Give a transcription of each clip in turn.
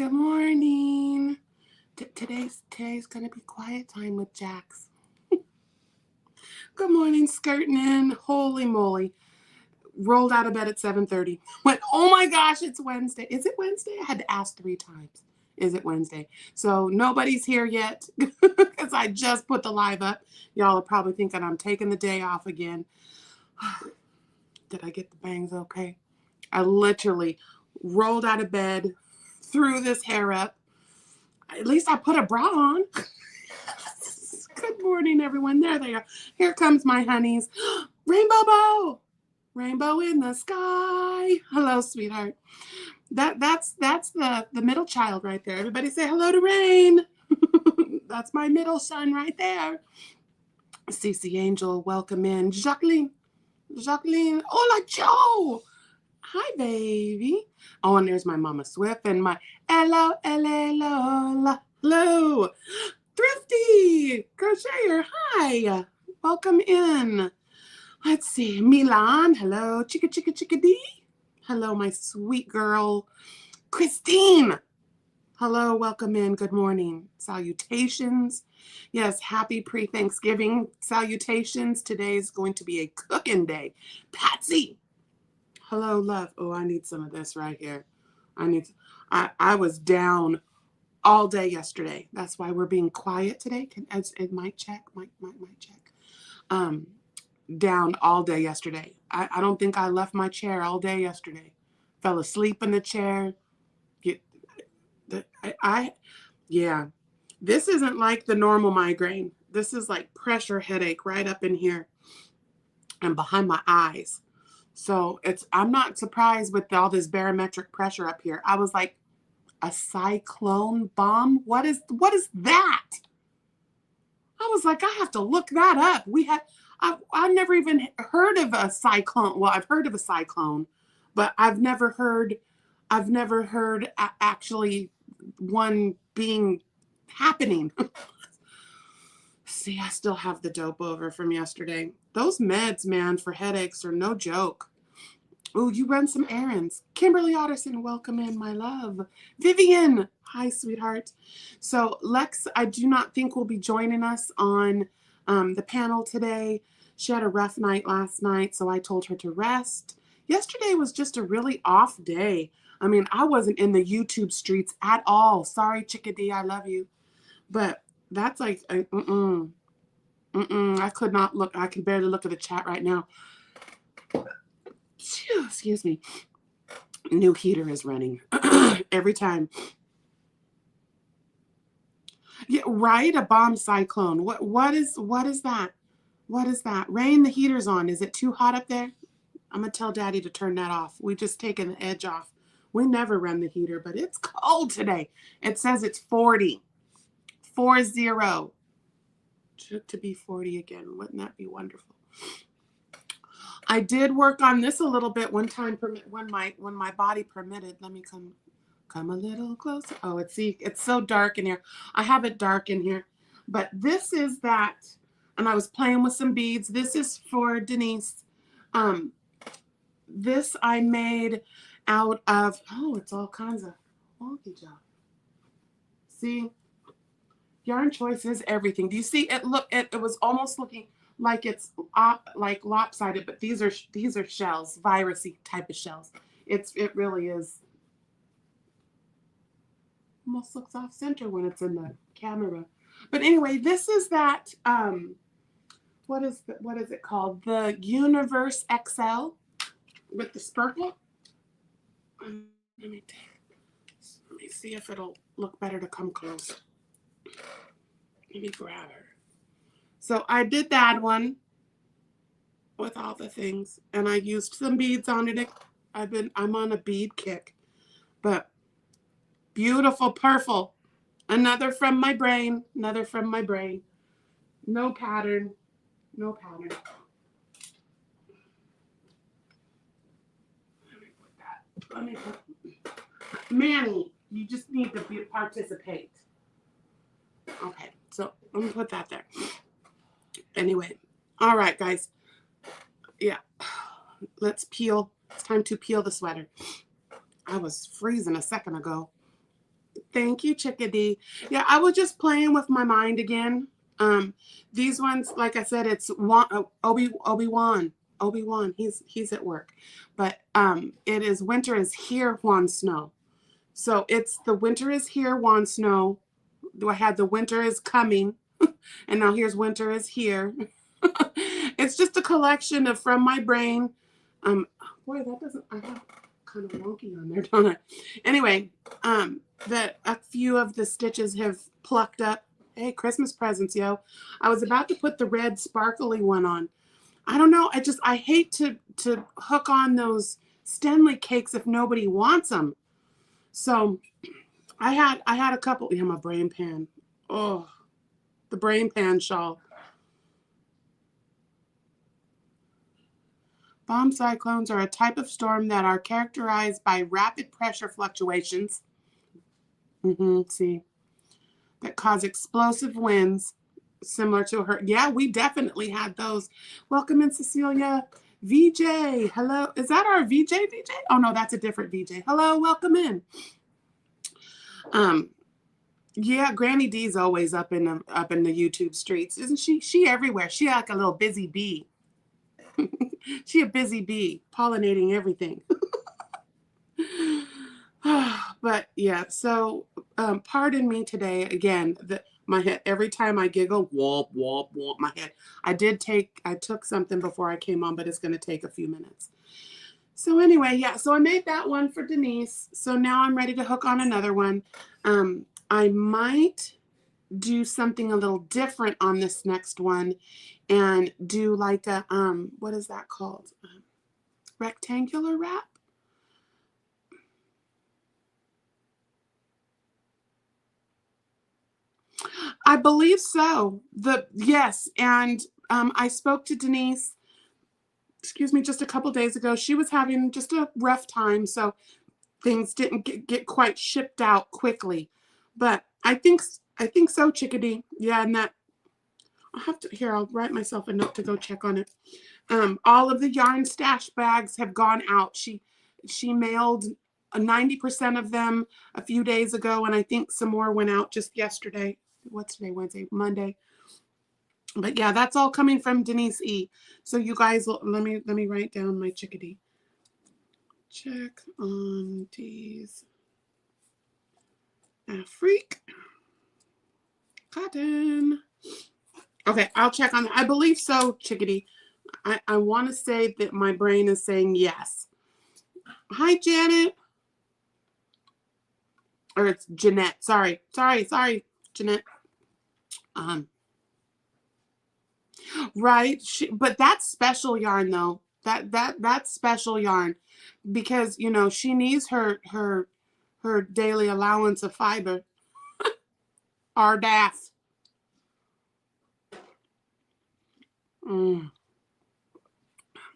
Good morning. Today's gonna be quiet time with Jax. Good morning, skirting in. Holy moly. Rolled out of bed at 7:30. Went, oh my gosh, it's Wednesday. Is it Wednesday? I had to ask 3 times. Is it Wednesday? So nobody's here yet because I just put the live up. Y'all are probably thinking I'm taking the day off again. Did I get the bangs okay? I literally rolled out of bed, threw this hair up. At least I put a bra on. Good morning, everyone. There they are. Here comes my honeys. Rainbow bow. Rainbow in the sky. Hello, sweetheart. That's the middle child right there. Everybody say hello to Rain. That's my middle son right there. Cece Angel, welcome in. Jacqueline. Hola, Joe. Hi, baby. Oh, and there's my Mama Swift and my hello. Thrifty Crocheter, hi. Welcome in. Let's see. Milan, hello. Chickadee. Hello, my sweet girl. Christine. Hello, welcome in. Good morning. Salutations. Yes, happy pre-Thanksgiving salutations. Today is going to be a cooking day. Patsy. Hello, love. Oh, I need some of this right here. I was down all day yesterday. That's why we're being quiet today. Mic check. Down all day yesterday. I don't think I left my chair all day yesterday. Fell asleep in the chair. Yeah. This isn't like the normal migraine. This is like pressure headache right up in here and behind my eyes. So I'm not surprised with all this barometric pressure up here. I was like, a cyclone bomb? What is that? I was like, I have to look that up. I've never even heard of a cyclone. Well, I've heard of a cyclone, but I've never heard actually one being happening. See, I still have the dope over from yesterday. Those meds, man, for headaches are no joke. Oh, you run some errands. Kimberly Otterson, welcome in, my love. Vivian, hi, sweetheart. So Lex, I do not think will be joining us on the panel today. She had a rough night last night, so I told her to rest. Yesterday was just a really off day. I mean, I wasn't in the YouTube streets at all. Sorry, Chickadee, I love you. But that's like, I could not look. I can barely look at the chat right now. Excuse me. New heater is running every time. Yeah, right. A bomb cyclone. What is that? What is that? Rain, the heater's on. Is it too hot up there? I'm gonna tell Daddy to turn that off. We just taken the edge off. We never run the heater, but it's cold today. It says it's 40. 40. To be 40 again. Wouldn't that be wonderful? I did work on this a little bit one time when my body permitted. Let me come a little closer. Oh, it's so dark in here. I have it dark in here. But this is that, and I was playing with some beads. This is for Denise. This I made out of, oh, it's all kinds of wonky job. See? Yarn choice is everything. Do you see it? Look, it was almost looking like it's like lopsided, but these are shells, virusy type of shells. It really is. Almost looks off center when it's in the camera. But anyway, this is that. What is it called? The Universe XL with the sparkle. Let me see if it'll look better to come close. Let me grab her. So I did that one with all the things, and I used some beads on it. I'm on a bead kick, but beautiful purple. Another from my brain. No pattern. Let me put that. Manny, you just need to participate. Okay, so let me put that there. Anyway, all right, guys. Yeah, let's peel. It's time to peel the sweater. I was freezing a second ago. Thank you, Chickadee. Yeah, I was just playing with my mind again. These ones, like I said, it's Obi-Wan. Obi-Wan. He's at work. But it is Winter is Here, Juan Snow. So it's the Winter is Here, Juan Snow. I had the Winter is Coming, and now here's Winter is Here. It's just a collection of from my brain. Boy, that doesn't, I have kind of wonky on there, don't I? Anyway, that a few of the stitches have plucked up. Hey, Christmas presents, yo. I was about to put the red sparkly one on. I don't know. I hate to hook on those Stanley cakes if nobody wants them. So I had a couple. Yeah, my brain pan. Oh, the brain pan shawl. Bomb cyclones are a type of storm that are characterized by rapid pressure fluctuations. See, that cause explosive winds similar to her. Yeah, we definitely had those. Welcome in, Cecilia. VJ, hello. Is that our VJ? Oh no, that's a different VJ. Hello, welcome in. Yeah, Granny D's always up in the YouTube streets, isn't she? She everywhere. She like a little busy bee. She a busy bee, pollinating everything. But yeah, so pardon me today again. My head, every time I giggle, womp womp womp. My head. I took something before I came on, but it's going to take a few minutes. So anyway, yeah. So I made that one for Denise. So now I'm ready to hook on another one. I might do something a little different on this next one, and do like a what is that called? Rectangular wrap. I believe so. Yes, and I spoke to Denise, excuse me, just a couple days ago. She was having just a rough time, so things didn't get quite shipped out quickly. But I think so, Chickadee. Yeah, and that I'll write myself a note to go check on it. All of the yarn stash bags have gone out. She mailed 90% of them a few days ago, and I think some more went out just yesterday. What's today? Wednesday, Monday. But yeah, that's all coming from Denise E. So you guys, let me write down my Chickadee. Check on these. Freak. Cotton. Okay, I'll check on that. I believe so, Chickadee. I want to say that my brain is saying yes. Hi, Janet. Or it's Jeanette. Sorry, Jeanette. Right. But that's special yarn though. That's special yarn, because you know she needs her daily allowance of fiber. RDAF.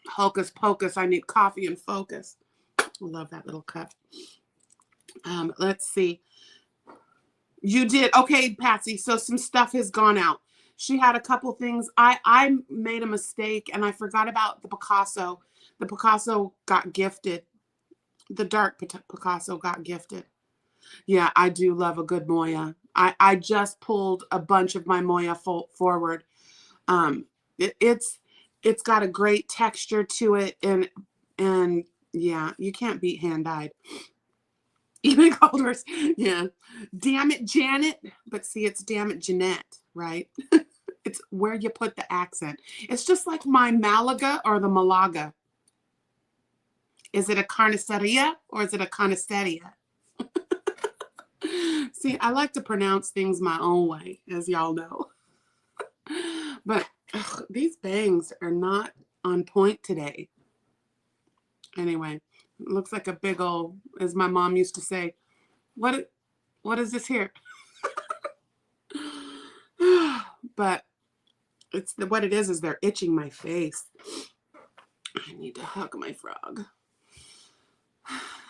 Hocus pocus. I need coffee and focus. I love that little cup. Let's see. You did. Okay, Patsy. So some stuff has gone out. She had a couple things. I made a mistake and I forgot about the Picasso. The Picasso got gifted. The dark Picasso got gifted. Yeah, I do love a good Moya. I just pulled a bunch of my Moya forward. It's got a great texture to it, and yeah, you can't beat hand dyed. Even Golders, yeah. Damn it, Janet. But see, it's damn it, Jeanette, right? It's where you put the accent. It's just like my Malaga or the Malaga. Is it a carniceria or is it a carniceria? See, I like to pronounce things my own way, as y'all know. But these bangs are not on point today. Anyway, it looks like a big old, as my mom used to say, what is this here? But it's what it is they're itching my face. I need to hug my frog.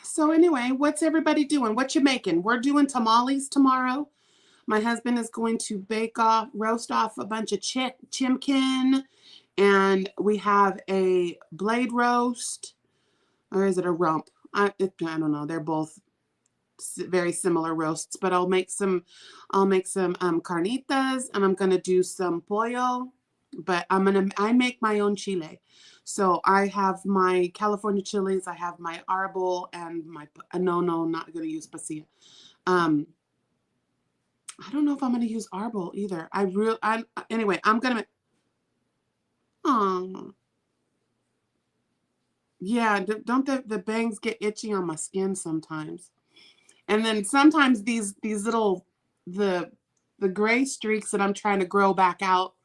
So anyway, what's everybody doing? What you making? We're doing tamales tomorrow. My husband is going to roast off a bunch of chimkin, and we have a blade roast, or is it a rump? I don't know. They're both very similar roasts, but I'll make some carnitas, and I'm going to do some pollo, but I make my own chile. So I have my California chilies, I have my arbol, and my, no, not going to use pasilla. I don't know if I'm going to use arbol either. Anyway, I'm going to, oh, yeah, don't the bangs get itchy on my skin sometimes? And then sometimes these little, the gray streaks that I'm trying to grow back out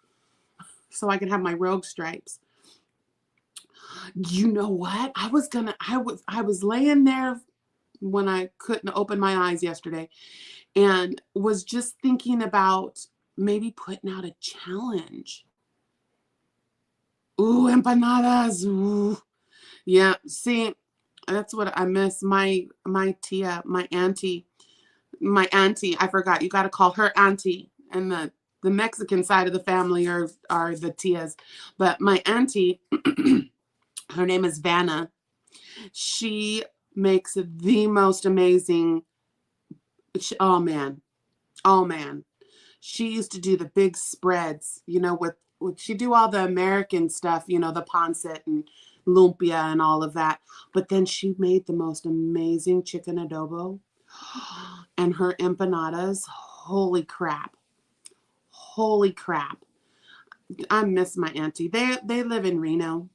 so I can have my rogue stripes. You know what? I was laying there when I couldn't open my eyes yesterday and was just thinking about maybe putting out a challenge. Ooh, empanadas. Ooh. Yeah, see, that's what I miss. My tia, my auntie, I forgot. You got to call her auntie. And the Mexican side of the family are the tias. But my auntie, her name is Vanna. She makes the most amazing, oh man. She used to do the big spreads, with she do all the American stuff, the pancit and lumpia and all of that. But then she made the most amazing chicken adobo. And her empanadas, holy crap. Holy crap. I miss my auntie. They live in Reno.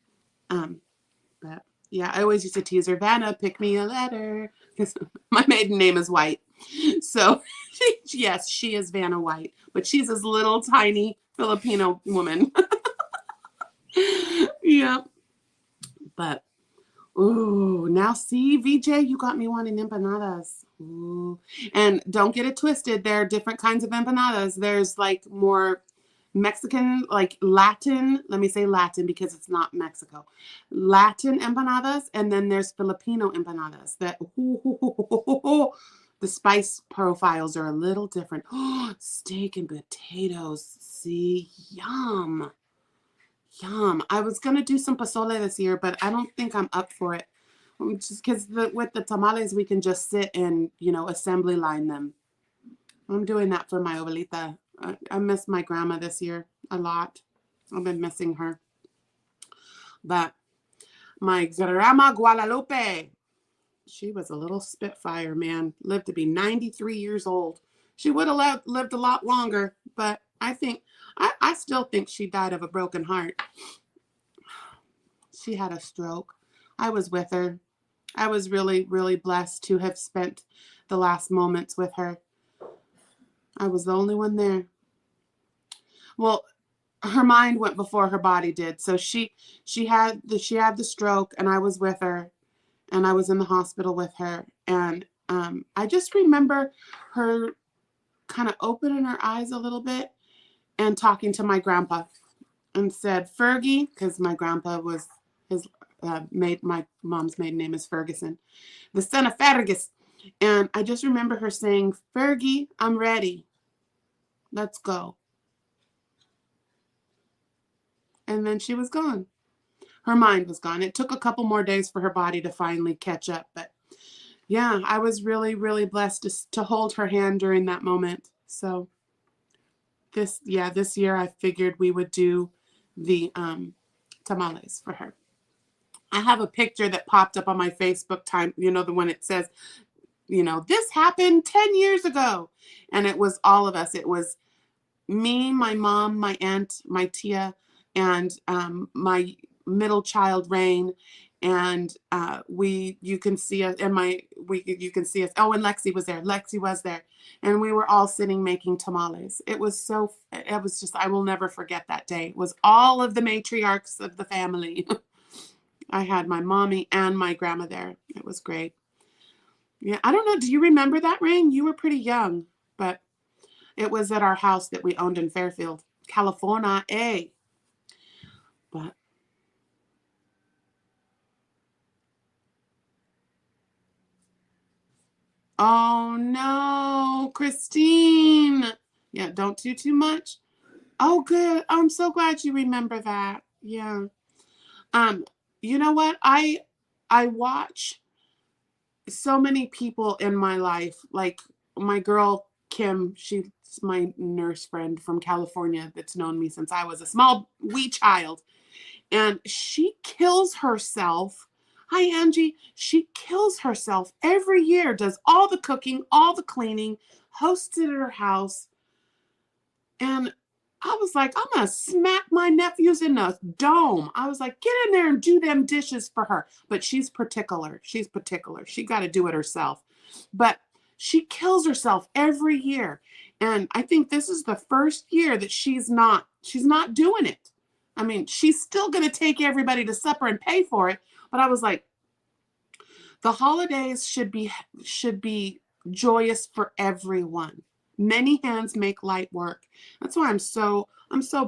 But yeah, I always used to tease her, Vanna, pick me a letter. Because my maiden name is White. So yes, she is Vanna White. But she's this little tiny Filipino woman. Yeah. But ooh, now see, VJ, you got me wanting empanadas. Ooh. And don't get it twisted. There are different kinds of empanadas. There's like more Mexican, like Latin. Let me say Latin because it's not Mexico. Latin empanadas. And then there's Filipino empanadas that the spice profiles are a little different. Steak and potatoes. See, yum. Yum. I was going to do some pozole this year, but I don't think I'm up for it. Just because with the tamales, we can just sit and, assembly line them. I'm doing that for my abuelita. I miss my grandma this year a lot. I've been missing her. But my grandma Guadalupe, she was a little spitfire, man. Lived to be 93 years old. She would have lived a lot longer, but I still think she died of a broken heart. She had a stroke. I was with her. I was really, really blessed to have spent the last moments with her. I was the only one there. Well, her mind went before her body did. So she had the stroke, and I was with her, and I was in the hospital with her. And I just remember her kind of opening her eyes a little bit and talking to my grandpa and said, Fergie, because my grandpa was his my mom's maiden name is Ferguson, the son of Fergus. And I just remember her saying, Fergie, I'm ready. Let's go. And then she was gone. Her mind was gone. It took a couple more days for her body to finally catch up. But yeah, I was really, really blessed to hold her hand during that moment. So this year I figured we would do the tamales for her. I have a picture that popped up on my Facebook time, the one it says, this happened 10 years ago. And it was all of us. It was me, my mom, my aunt, my tia, and my middle child, Rain. And you can see us, and you can see us. Oh, and Lexi was there. And we were all sitting making tamales. It was just, I will never forget that day. It was all of the matriarchs of the family. I had my mommy and my grandma there. It was great. Yeah, I don't know. Do you remember that, Rain? You were pretty young, but it was at our house that we owned in Fairfield, California. But oh no, Christine. Yeah, don't do too much. Oh, good. I'm so glad you remember that. Yeah. You know what? I watch so many people in my life, like my girl Kim, she's my nurse friend from California that's known me since I was a small wee child. And she kills herself. Hi, Angie. She kills herself every year, does all the cooking, all the cleaning, hosts it at her house. And I was like, I'm going to smack my nephews in the dome. I was like, get in there and do them dishes for her. But she's particular. She's particular. She got to do it herself. But she kills herself every year. And I think this is the first year that she's not doing it. I mean, she's still going to take everybody to supper and pay for it. But I was like, the holidays should be joyous for everyone. Many hands make light work. That's why I'm so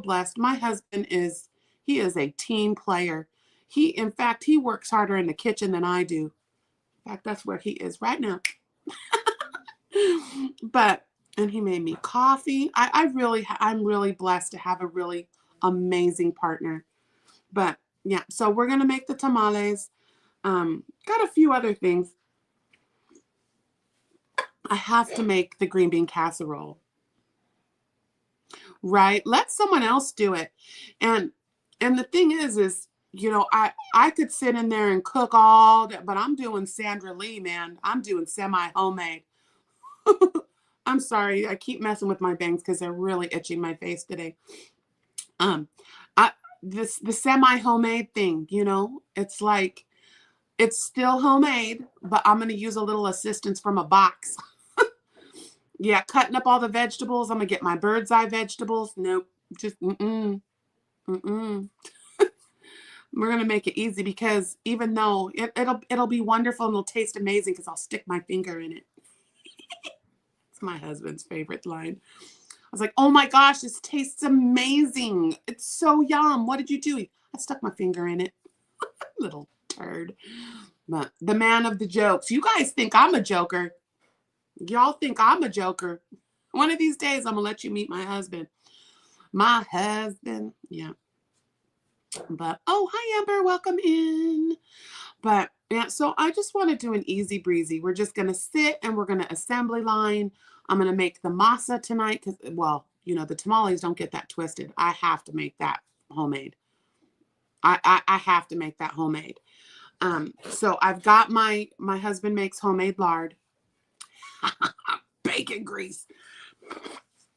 blessed. My husband is a team player. In fact, he works harder in the kitchen than I do. In fact, that's where he is right now. And he made me coffee. I'm really blessed to have a really amazing partner. But yeah, so we're gonna make the tamales. Got a few other things. I have to make the green bean casserole. Right? Let someone else do it. And the thing is, you know, I could sit in there and cook all day, but I'm doing Sandra Lee, man. I'm doing semi-homemade. I'm sorry. I keep messing with my bangs because they're really itching my face today. The semi-homemade thing, you know, it's like, it's still homemade, but I'm going to use a little assistance from a box. Yeah, cutting up all the vegetables. I'm going to get my bird's eye vegetables. Nope, just We're going to make it easy because even though it'll be wonderful and it'll taste amazing because I'll stick my finger in it. It's my husband's favorite line. I was like, oh my gosh, this tastes amazing. It's so yum. What did you do? I stuck my finger in it. Little turd. But the man of the jokes. You guys think I'm a joker. Y'all think I'm a joker. One of these days, I'm going to let you meet my husband. My husband. Yeah. But, oh, hi, Amber. Welcome in. But, yeah, so I just want to do an easy breezy. We're just going to sit and we're going to assembly line. I'm going to make the masa tonight because, well, you know, the tamales don't get that twisted. I have to make that homemade. I have to make that homemade. So I've got my husband makes homemade lard. Bacon grease.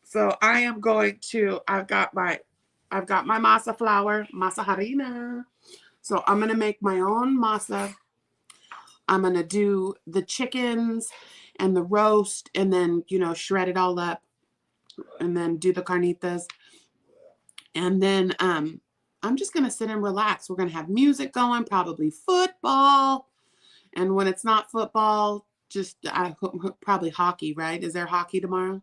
So I am going to, I've got my masa flour, masa harina. So I'm going to make my own masa. I'm going to do the chickens and the roast and then, you know, shred it all up and then do the carnitas. And then I'm just going to sit and relax. We're going to have music going, probably football. And when it's not football, just probably hockey, right? Is there hockey tomorrow?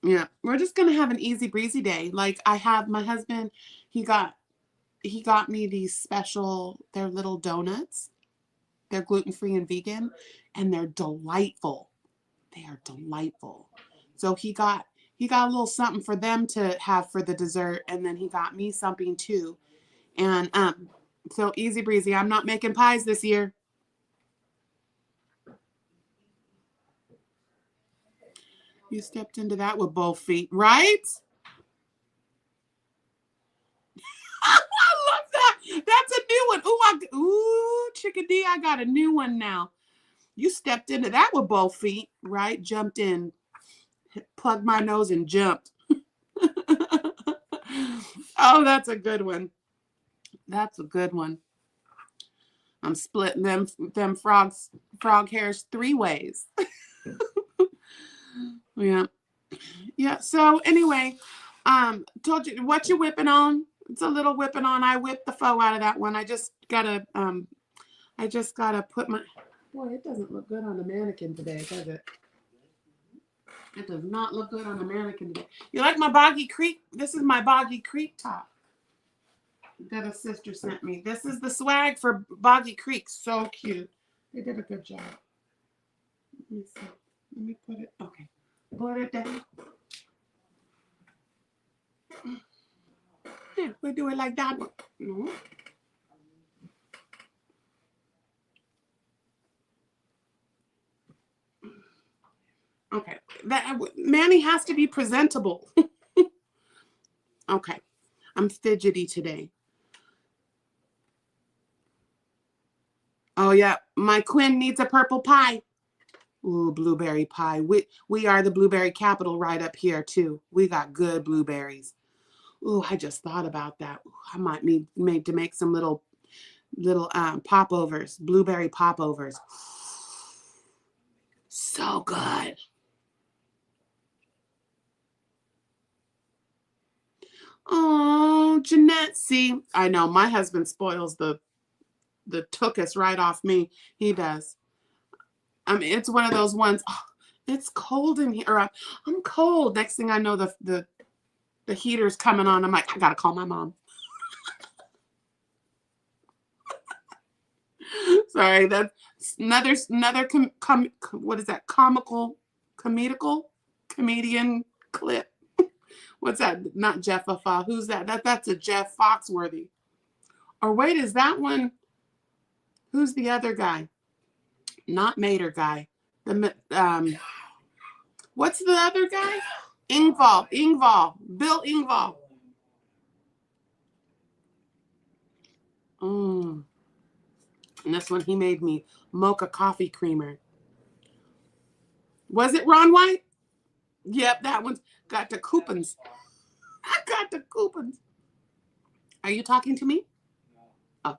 Yeah, we're just gonna have an easy breezy day. Like I have my husband, he got me these special, they're little donuts. They're gluten-free and vegan, and they're delightful. They are delightful. So he got a little something for them to have for the dessert, and then he got me something too. And so easy breezy. I'm not making pies this year. You stepped into that with both feet, right? I love that. That's a new one. Ooh, Chicken D, I got a new one now. You stepped into that with both feet, right? Jumped in, plugged my nose and jumped. Oh, that's a good one. That's a good one. I'm splitting them frog hairs 3 ways. Yeah. Yeah. So anyway, told you what you whipping on. It's a little whipping on. I whipped the faux out of that one. I just gotta put my, boy, it doesn't look good on the mannequin today, does it? It does not look good on the mannequin today. You like my Boggy Creek? This is my Boggy Creek top that a sister sent me. This is the swag for Boggy Creek. So cute. They did a good job. Let me see. Let me put it, okay. Put it down. Yeah, we do it like that. No. That Manny has to be presentable. Okay. I'm fidgety today. Oh yeah, my Quinn needs a purple pie. Ooh, blueberry pie. We are the blueberry capital right up here too. We got good blueberries. Ooh, I just thought about that. Ooh, I might need to make some little popovers, blueberry popovers. So good. Oh, Jeanette, see, I know my husband spoils the tookus right off me. He does. I mean, it's one of those ones. Oh, it's cold in here. I'm cold. Next thing I know, the heater's coming on. I'm like, I gotta call my mom. Sorry, that's another what is that? Comedian clip. What's that? Not Jeff Affa. Who's that? That's a Jeff Foxworthy. Or wait, is that one? Who's the other guy? Not Mater guy. What's the other guy? Ingval. Bill Ingval. And this one, he made me mocha coffee creamer. Was it Ron White? Yep, that one's got the coupons. I got the coupons. Are you talking to me? Oh.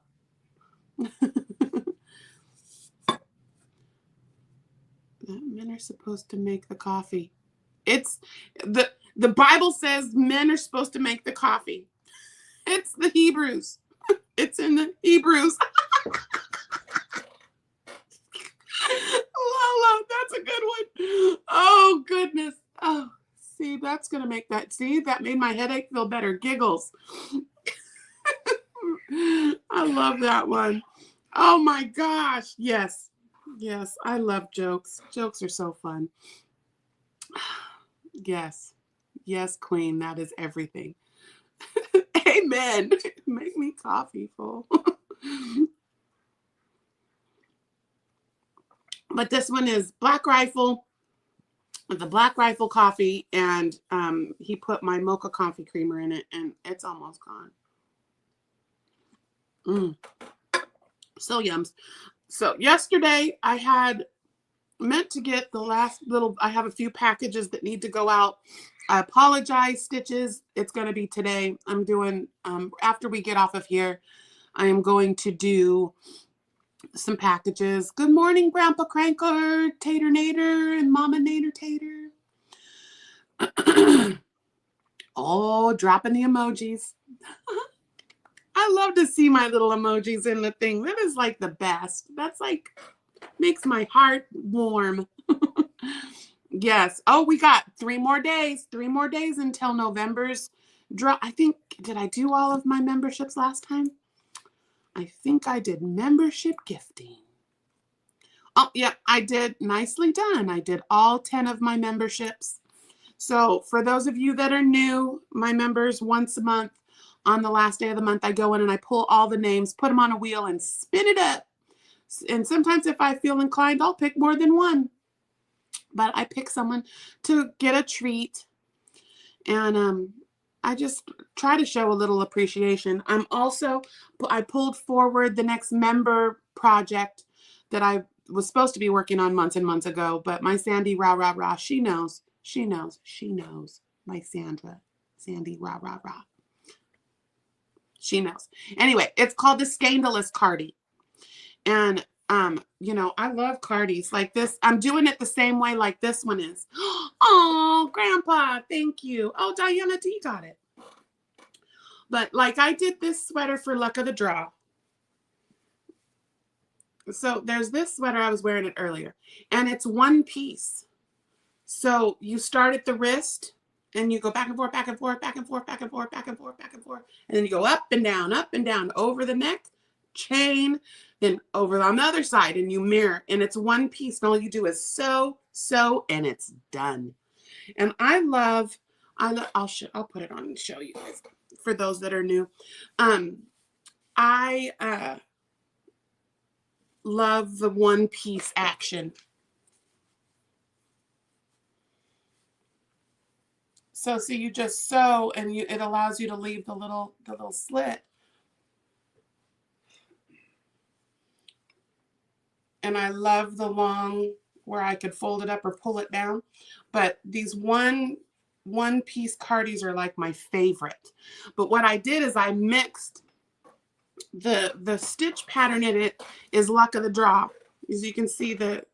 Men are supposed to make the coffee. It's the Bible says men are supposed to make the coffee. It's the Hebrews. It's in the Hebrews. Lala, that's a good one. Oh, goodness. Oh, see, that's going to make that. See, that made my headache feel better. Giggles. I love that one. Oh, my gosh. Yes. Yes, I love jokes. Jokes are so fun. Yes. Yes, Queen, that is everything. Amen. Make me coffee full. But this one is Black Rifle, the Black Rifle coffee, and he put my mocha coffee creamer in it, and it's almost gone. So yums. So yesterday I had meant to get the last little, I have a few packages that need to go out. I apologize, Stitches. It's going to be today. I'm doing, after we get off of here, I am going to do some packages. Good morning, Grandpa Cranker, Tater Nader, and Mama Nader Tater. Oh, dropping the emojis. I love to see my little emojis in the thing. That is like the best. That's like, makes my heart warm. Yes. Oh, we got 3 more days. 3 more days until November's draw. I think, did I do all of my memberships last time? I think I did membership gifting. Oh, yeah, I did. Nicely done. I did all 10 of my memberships. So for those of you that are new, my members, once a month, on the last day of the month, I go in and I pull all the names, put them on a wheel, and spin it up. And sometimes if I feel inclined, I'll pick more than one. But I pick someone to get a treat. And I just try to show a little appreciation. I pulled forward the next member project that I was supposed to be working on months and months ago. But my Sandy, rah, rah, rah, she knows. She knows. She knows. My Sandra. Sandy, rah, rah, rah. She knows. Anyway, it's called the Scandalous Cardi. And you know, I love cardies like this. I'm doing it the same way like this one is. Oh, Grandpa, thank you. Oh, Diana D got it. But like I did this sweater for Luck of the Draw. So there's this sweater, I was wearing it earlier, and it's one piece. So you start at the wrist and you go back and forth, back and forth, back and forth, back and forth, back and forth, back and forth. And then you go up and down over the neck, chain, then over on the other side, and you mirror, and it's one piece, and all you do is sew, and it's done. And I'll put it on and show you guys for those that are new. I love the one piece action. So see, you just sew, and it allows you to leave the little slit. And I love the long where I could fold it up or pull it down. But these one piece cardis are like my favorite. But what I did is I mixed the stitch pattern in it is luck of the draw. As you can see, the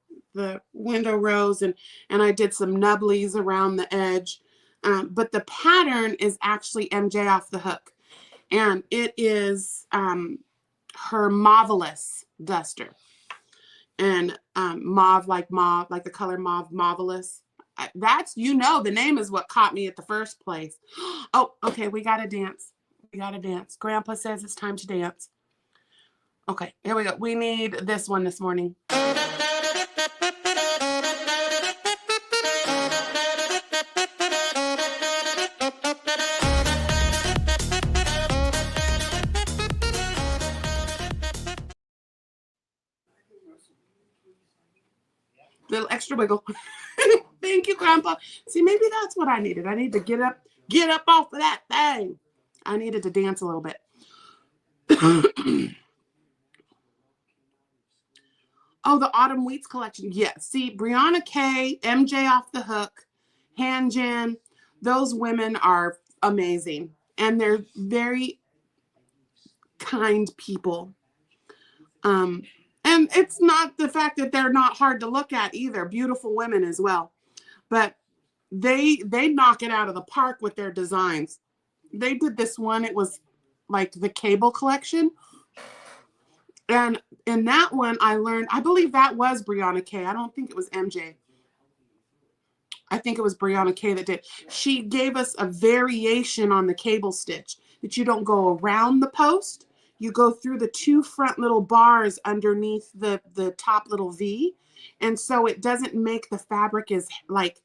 window rows, and I did some nubblies around the edge. But the pattern is actually MJ Off the Hook, and it is her Marvelous duster. And mauve, like the color mauve, Marvelous. That's, the name is what caught me at the first place. Oh, okay, we gotta dance. We gotta dance. Grandpa says it's time to dance. Okay, here we go. We need this one this morning. Little extra wiggle. Thank you, Grandpa. See, maybe that's what I needed. I need to get up off of that thing. I needed to dance a little bit. Oh, the Autumn Wheats collection. Yes. See, Brianna K, MJ Off the Hook, Han Jen, those women are amazing. And they're very kind people. And it's not the fact that they're not hard to look at either. Beautiful women as well. But they knock it out of the park with their designs. They did this one. It was like the cable collection. And in that one, I learned, I believe that was Brianna K. I don't think it was MJ. I think it was Brianna K that did. She gave us a variation on the cable stitch that you don't go around the post. You go through the two front little bars underneath the top little V. And so it doesn't make the fabric as like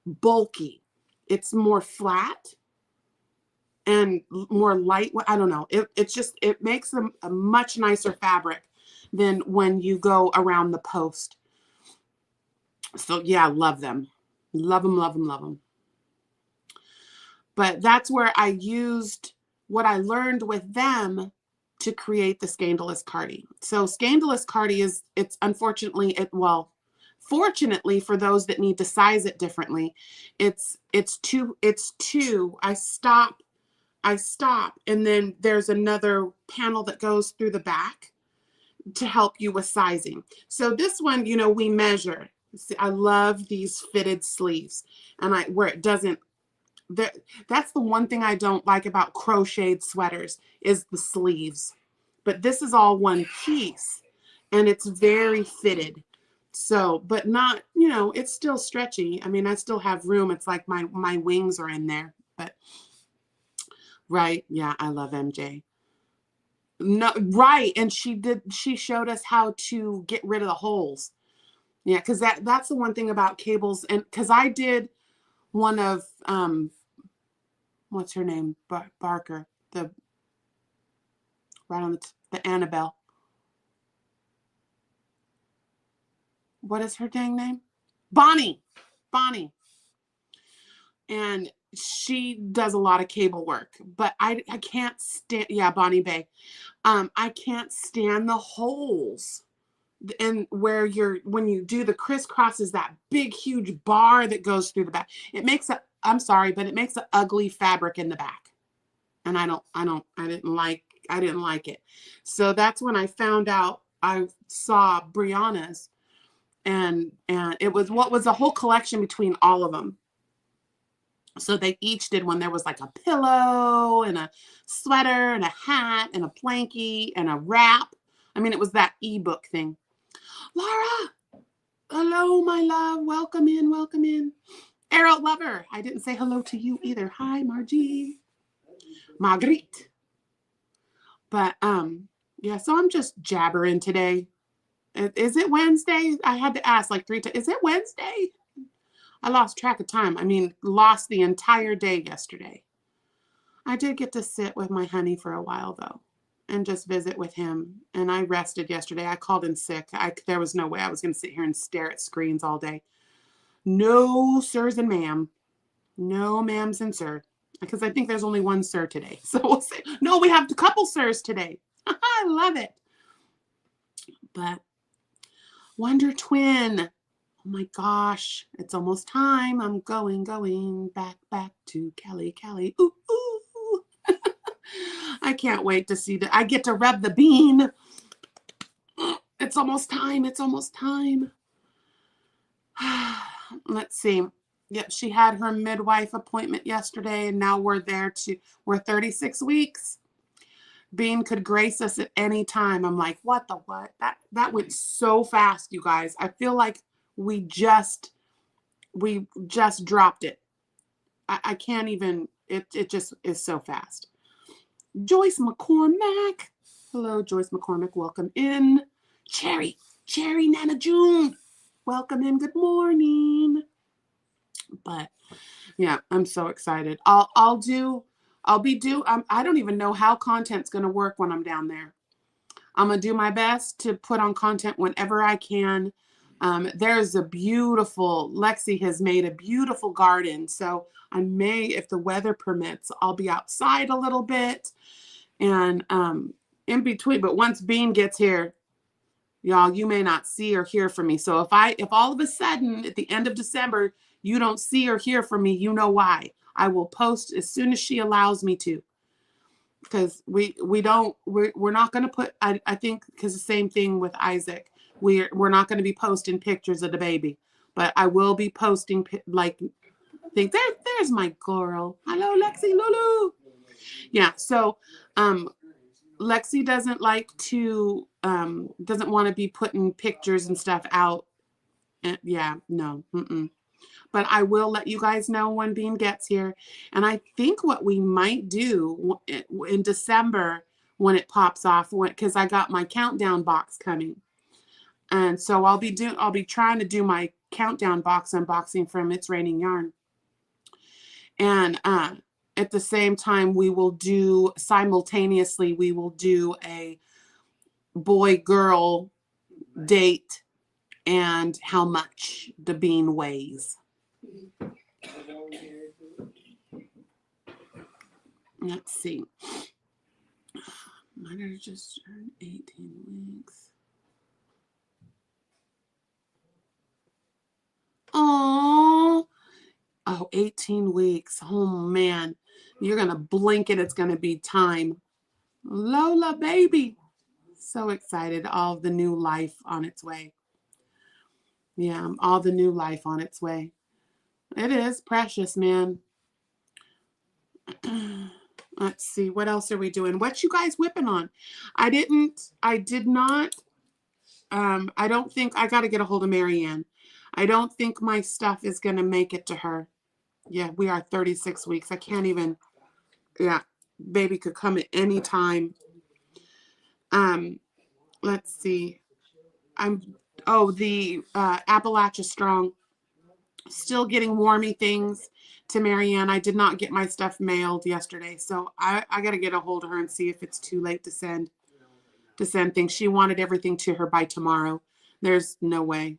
bulky. It's more flat and more light. I don't know. It makes a much nicer fabric than when you go around the post. So yeah, love them. Love them, love them, love them. But that's where I used what I learned with them to create the scandalous cardi. So scandalous cardi it's unfortunately, fortunately for those that need to size it differently, it's two. I stop, and then there's another panel that goes through the back to help you with sizing. So this one, we measure. See, I love these fitted sleeves, and where it doesn't. That's the one thing I don't like about crocheted sweaters is the sleeves. But this is all one piece, and it's very fitted. So, but not, it's still stretchy. I mean, I still have room. It's like my wings are in there. But right, yeah, I love MJ. No, right, and she showed us how to get rid of the holes. Yeah, because that's the one thing about cables, and because I did one of what's her name, Barker, right on the Annabelle. What is her dang name? Bonnie. And she does a lot of cable work, but I can't stand. Yeah, Bonnie Bay. I can't stand the holes. And when you do the crisscrosses, that big huge bar that goes through the back, it makes I'm sorry, but it makes an ugly fabric in the back, and I didn't like it. So that's when I found out. I saw Brianna's, and it was a whole collection between all of them. So they each did one. There was like a pillow and a sweater and a hat and a planky and a wrap. I mean, it was that ebook thing. Laura, hello, my love. Welcome in, welcome in. Arrow Lover, I didn't say hello to you either. Hi, Margie. Marguerite. But, yeah, so I'm just jabbering today. Is it Wednesday? I had to ask like 3 times. Is it Wednesday? I lost track of time. I mean, lost the entire day yesterday. I did get to sit with my honey for a while, though, and just visit with him. And I rested yesterday. I called in sick. There was no way I was going to sit here and stare at screens all day. No, sirs and ma'am. No ma'ams and sir. Because I think there's only one sir today. So we'll say, no, we have a couple sirs today. I love it. But Wonder Twin. Oh my gosh. It's almost time. I'm going back to Cali. Ooh, ooh. I can't wait to see I get to rub the bean. It's almost time. It's almost time. Let's see. Yep, she had her midwife appointment yesterday, and now we're 36 weeks. Bean could grace us at any time. I'm like, what the what? That went so fast, you guys. I feel like we just dropped it. I can't even, it just is so fast. Joyce McCormack. Hello, Joyce McCormack. Welcome in. Cherry Nana June. Welcome in. Good morning. But yeah, I'm so excited. I don't even know how content's going to work when I'm down there. I'm going to do my best to put on content whenever I can. There's Lexi has made a beautiful garden. So I may, if the weather permits, I'll be outside a little bit and in between. But once Bean gets here, y'all, you may not see or hear from me. So if all of a sudden at the end of December, you don't see or hear from me, you know why. I will post as soon as she allows me to. Because we're not going to put, I think, because the same thing with Isaac, we're not going to be posting pictures of the baby, but I will be posting there's my girl. Hello, Lexi Lulu. Yeah. So, Lexi doesn't like to, doesn't want to be putting pictures and stuff out. And yeah, no. But I will let you guys know when Bean gets here. And I think what we might do in December when it pops off, because I got my countdown box coming. And so I'll be trying to do my countdown box unboxing from It's Raining Yarn. And at the same time, we will do a boy-girl date and how much the bean weighs. Let's see. Mine are just turned 18 weeks. Oh, 18 weeks. Oh, man. You're going to blink and it's going to be time. Lola, baby. So excited. All the new life on its way. Yeah, all the new life on its way. It is precious, man. Let's see. What else are we doing? What you guys whipping on? I did not. I don't think I got to get a hold of Marianne. I don't think my stuff is going to make it to her. Yeah, we are 36 weeks. I can't even. Yeah, baby could come at any time. Let's see. The Appalachia Strong. Still getting warmy things to Marianne. I did not get my stuff mailed yesterday, so I got to get a hold of her and see if it's too late to send things. She wanted everything to her by tomorrow. There's no way.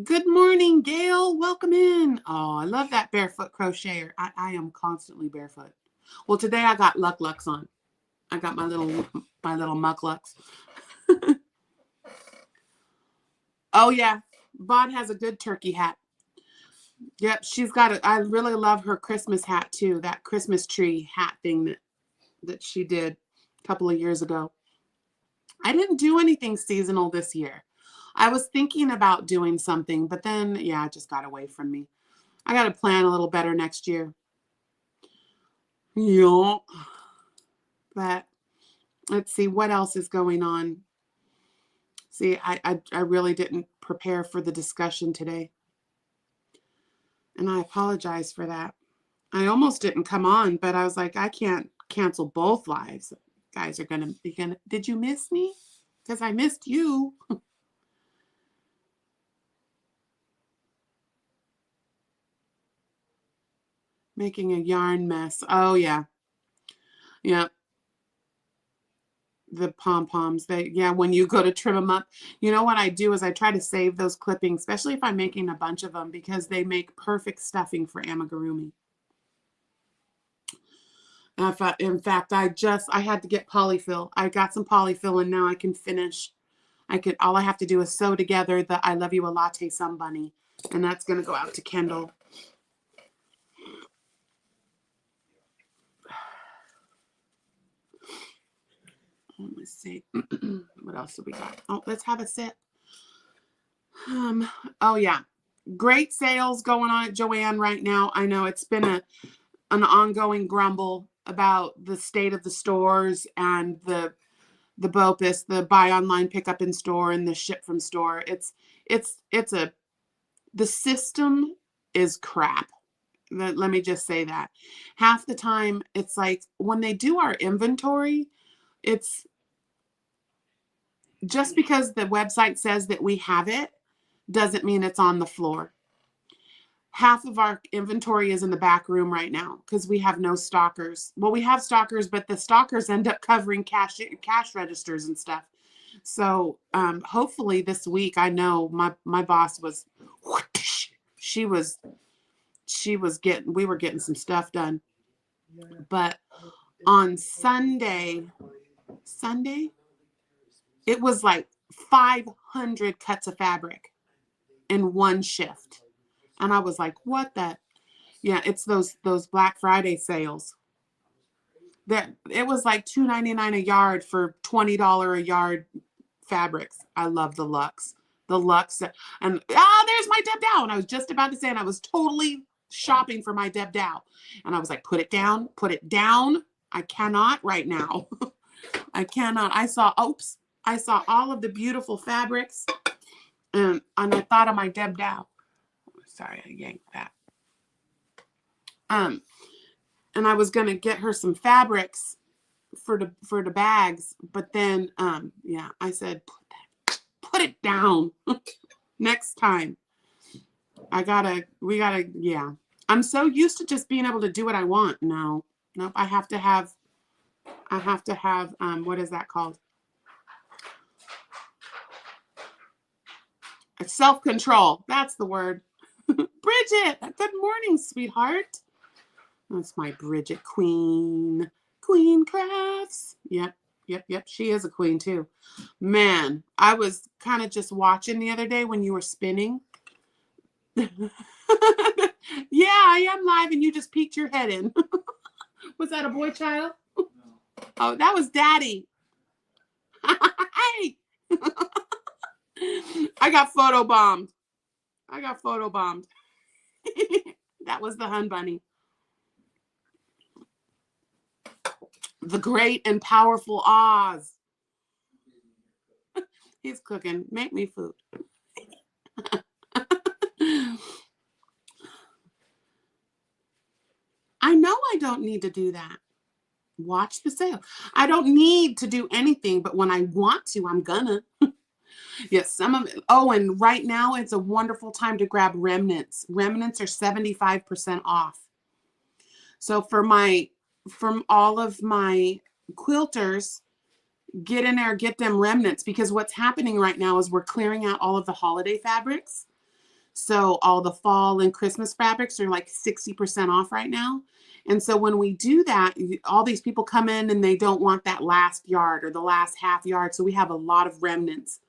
Good morning, Gail. Welcome in. Oh, I love that barefoot crocheter. I am constantly barefoot. Well, today I got Lucks on. I got my little mucklucks. Oh yeah, Bod has a good turkey hat. Yep, she's got it. I really love her Christmas hat too. That Christmas tree hat thing that she did a couple of years ago. I didn't do anything seasonal this year. I was thinking about doing something, but then, yeah, it just got away from me. I got to plan a little better next year. Yeah. But let's see what else is going on. See, I really didn't prepare for the discussion today. And I apologize for that. I almost didn't come on, but I was like, I can't cancel both lives. Guys are going to be did you miss me? Because I missed you. Making a yarn mess. Oh, yeah. Yeah. the pom-poms. Yeah, when you go to trim them up, you know what I do is I try to save those clippings, especially if I'm making a bunch of them, because they make perfect stuffing for amigurumi. In fact, I had to get polyfill. I got some polyfill, and now I can finish. All I have to do is sew together the I Love You a Latte Sun Bunny, and that's going to go out to Kendall. Let me see. What else do we got? Oh, let's have a sip. Oh yeah. Great sales going on at Joann right now. I know it's been an ongoing grumble about the state of the stores and the BOPIS, the buy online, pick up in store, and the ship from store. The system is crap. Let me just say that. Half the time, it's like when they do our inventory, it's just because the website says that we have it doesn't mean it's on the floor. Half of our inventory is in the back room right now because we have no stockers. Well, we have stockers, but the stockers end up covering cash registers and stuff. So hopefully this week, I know my boss was, we were getting some stuff done. But on Sunday, it was like 500 cuts of fabric in one shift. And I was like, what the? Yeah, it's those Black Friday sales. It was like $2.99 a yard for $20 a yard fabrics. I love the Luxe. The Luxe. And there's my debdow. And I was just about to say, and I was totally shopping for my debdow. And I was like, put it down, put it down. I cannot right now. I cannot. I saw all of the beautiful fabrics. And I thought of my debdow. Sorry, I yanked that. And I was gonna get her some fabrics for the bags, but then yeah, I said put it down. Next time. We gotta, yeah. I'm so used to just being able to do what I want. Nope, I have to have what is that called? Self-control. That's the word. Bridget, good morning, sweetheart. That's my Bridget queen. Queen Crafts. Yep. She is a queen too. Man, I was kind of just watching the other day when you were spinning. Yeah, I am live and you just peeked your head in. Was that a boy child? No. Oh, that was Daddy. Hey. I got photobombed. That was the Hun Bunny. The great and powerful Oz. He's cooking. Make me food. I know I don't need to do that. Watch the sale. I don't need to do anything, but when I want to, I'm gonna. Yes, some of it. Oh, and right now it's a wonderful time to grab remnants. Remnants are 75% off. So from all of my quilters, get in there, get them remnants, because what's happening right now is we're clearing out all of the holiday fabrics. So all the fall and Christmas fabrics are like 60% off right now. And so when we do that, all these people come in and they don't want that last yard or the last half yard. So we have a lot of remnants.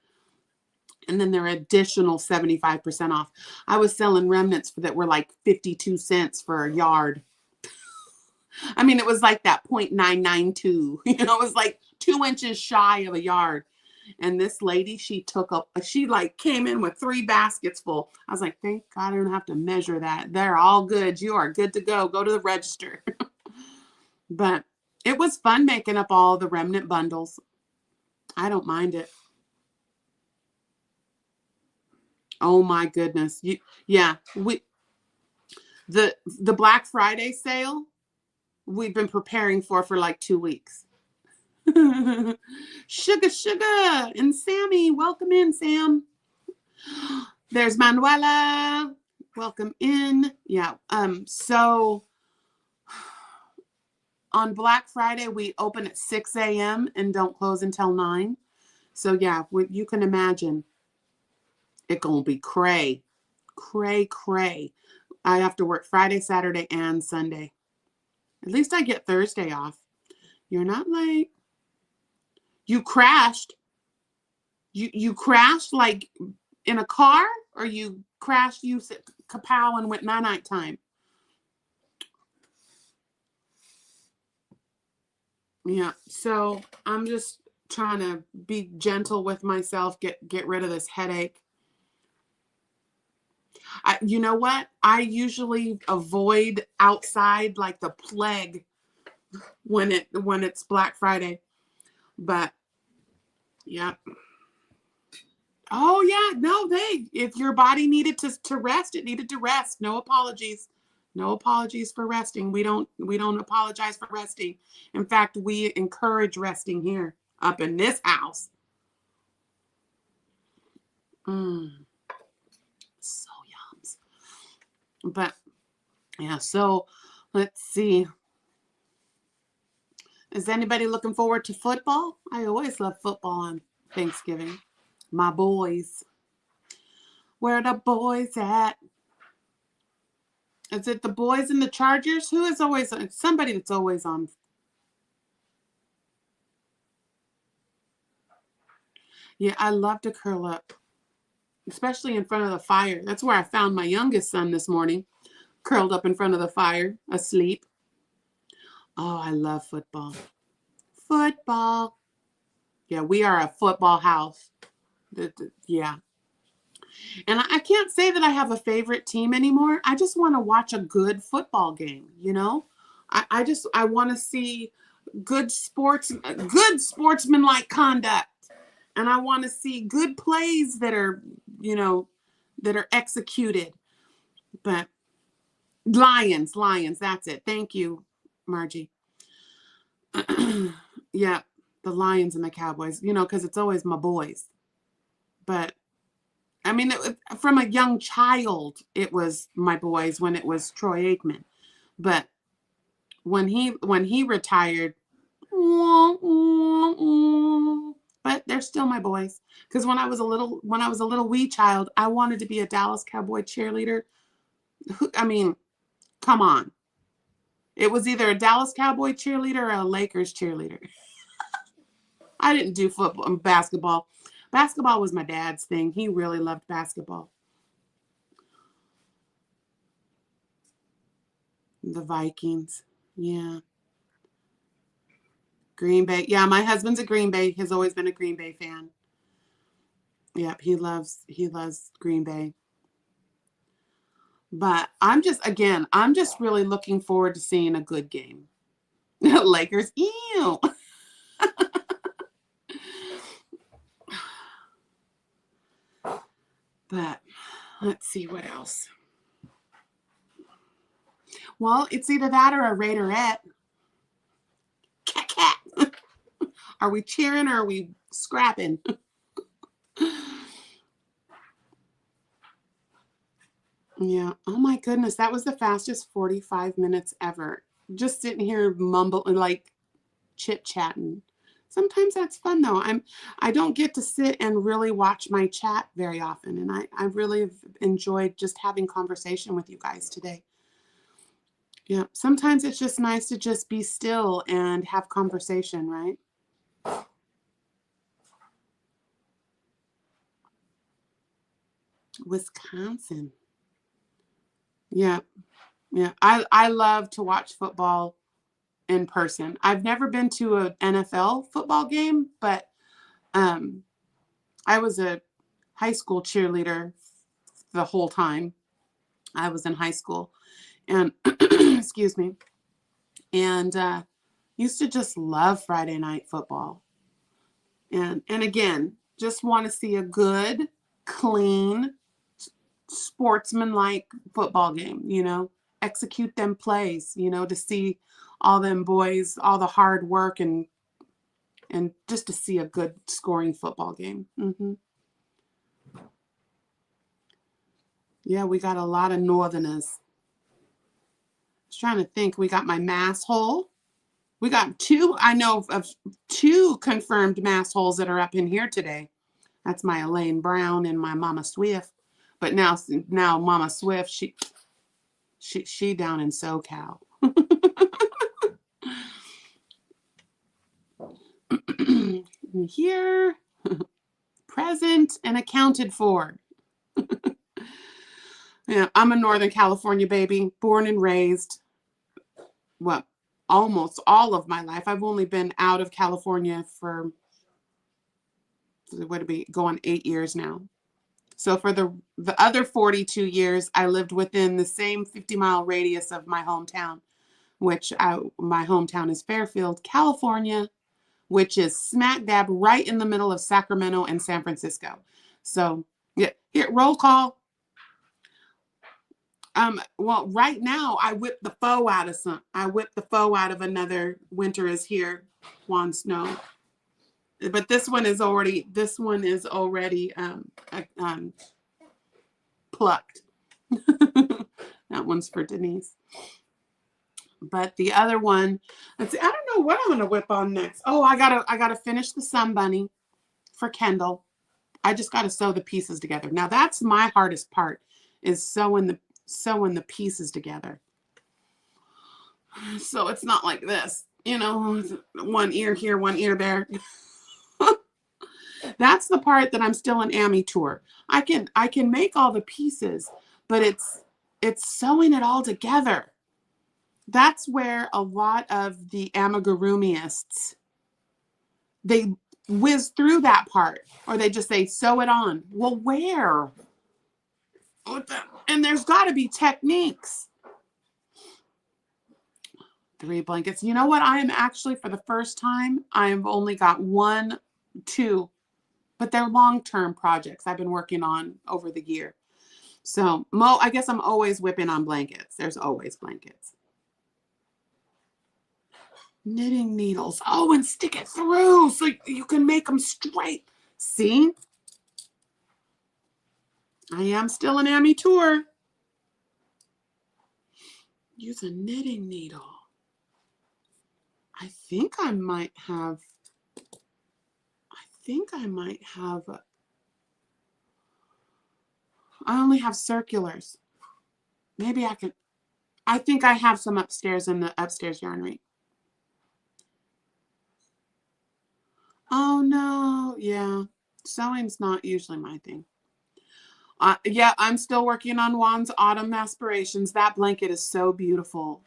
And then they're additional 75% off. I was selling remnants that were like 52 cents for a yard. I mean, it was like that 0.992, it was like 2 inches shy of a yard. And this lady, she came in with 3 baskets full. I was like, thank God I don't have to measure that. They're all good. You are good to go. Go to the register. But it was fun making up all the remnant bundles. I don't mind it. Oh my goodness. The Black Friday sale, we've been preparing for like 2 weeks. Sugar and Sammy, welcome in, Sam. There's Manuela, welcome in. Yeah. So on Black Friday, we open at 6 a.m. and don't close until 9. So yeah, you can imagine it gonna be cray. I have to work Friday, Saturday, and Sunday. At least I get Thursday off. You're not late. You crashed. You crashed like in a car, or you crashed, you said kapow and went night time. Yeah, so I'm just trying to be gentle with myself, get rid of this headache. You know what? I usually avoid outside like the plague when it's Black Friday. But yeah. Oh yeah, no, if your body needed to rest, it needed to rest. No apologies. No apologies for resting. We don't apologize for resting. In fact, we encourage resting here up in this house. So yums. But yeah, so let's see. Is anybody looking forward to football? I always love football on Thanksgiving. My boys. Where the boys at? Is it the boys and the Chargers? Who is always on? Somebody that's always on. Yeah, I love to curl up, especially in front of the fire. That's where I found my youngest son this morning, curled up in front of the fire, asleep. Oh, I love football. Football. Yeah, we are a football house. Yeah. And I can't say that I have a favorite team anymore. I just want to watch a good football game, you know? I want to see good sportsmanlike conduct. And I want to see good plays that are, that are executed. But Lions, that's it. Thank you, Margie. Yeah, the Lions and the Cowboys, because it's always my boys. But I mean, from a young child, it was my boys when it was Troy Aikman. But when he retired, but they're still my boys. Because when I was a little wee child, I wanted to be a Dallas Cowboy cheerleader. I mean, come on. It was either a Dallas Cowboy cheerleader or a Lakers cheerleader. I didn't do football and basketball. Basketball was my dad's thing. He really loved basketball. The Vikings. Yeah. Green Bay. Yeah, my husband's a Green Bay. Has always been a Green Bay fan. Yep, he loves Green Bay. But I'm just really looking forward to seeing a good game. Lakers. Ew. But let's see what else. Well, it's either that or a Raiderette. Cat. Are we cheering or are we scrapping? Yeah. Oh my goodness, that was the fastest 45 minutes ever. Just sitting here like chit-chatting. Sometimes that's fun though. I don't get to sit and really watch my chat very often, and I really have enjoyed just having conversation with you guys today. Yeah. Sometimes it's just nice to just be still and have conversation, right? Wisconsin. Yeah. Yeah. I love to watch football in person. I've never been to an NFL football game, but I was a high school cheerleader the whole time I was in high school. And excuse me. And used to just love Friday night football. And again, just want to see a good, clean, sportsmanlike football game, execute them plays, to see all them boys, all the hard work and just to see a good scoring football game. Yeah, we got a lot of northerners. I was trying to think. We got my mass hole. We got two, I know of two confirmed mass holes that are up in here today. That's my Elaine Brown and my Mama Swift. But now Mama Swift, she down in SoCal. Here, present and accounted for. Yeah, I'm a Northern California baby, born and raised. Well, almost all of my life. I've only been out of California for, what would it be, going 8 years now. So for the other 42 years, I lived within the same 50-mile radius of my hometown, which my hometown is Fairfield, California, which is smack dab right in the middle of Sacramento and San Francisco. So yeah, here, roll call. Well, right now I whipped the foe out of another Winter is Here, Juan Snow. But this one is already plucked. That one's for Denise. But the other one, let's see, I don't know what I'm gonna whip on next. Oh, I gotta finish the Sun Bunny for Kendall. I just gotta sew the pieces together. Now that's my hardest part, is sewing the pieces together. So it's not like this, one ear here, one ear there. That's the part that I'm still an amateur. I can make all the pieces, but it's sewing it all together. That's where a lot of the amigurumiists, they whiz through that part, or they just say sew it on. Well, where? And there's got to be techniques. 3 blankets. You know what? I am actually, for the first time, I've only got 1, 2, but they're long-term projects I've been working on over the year. So I guess I'm always whipping on blankets. There's always blankets. Knitting needles. Oh, and stick it through so you can make them straight. See? I am still an amateur. Use a knitting needle. I think I might have I only have circulars. Maybe I think I have some upstairs in the upstairs yarnery. Oh no, yeah. Sewing's not usually my thing. Yeah, I'm still working on Juan's Autumn Aspirations. That blanket is so beautiful.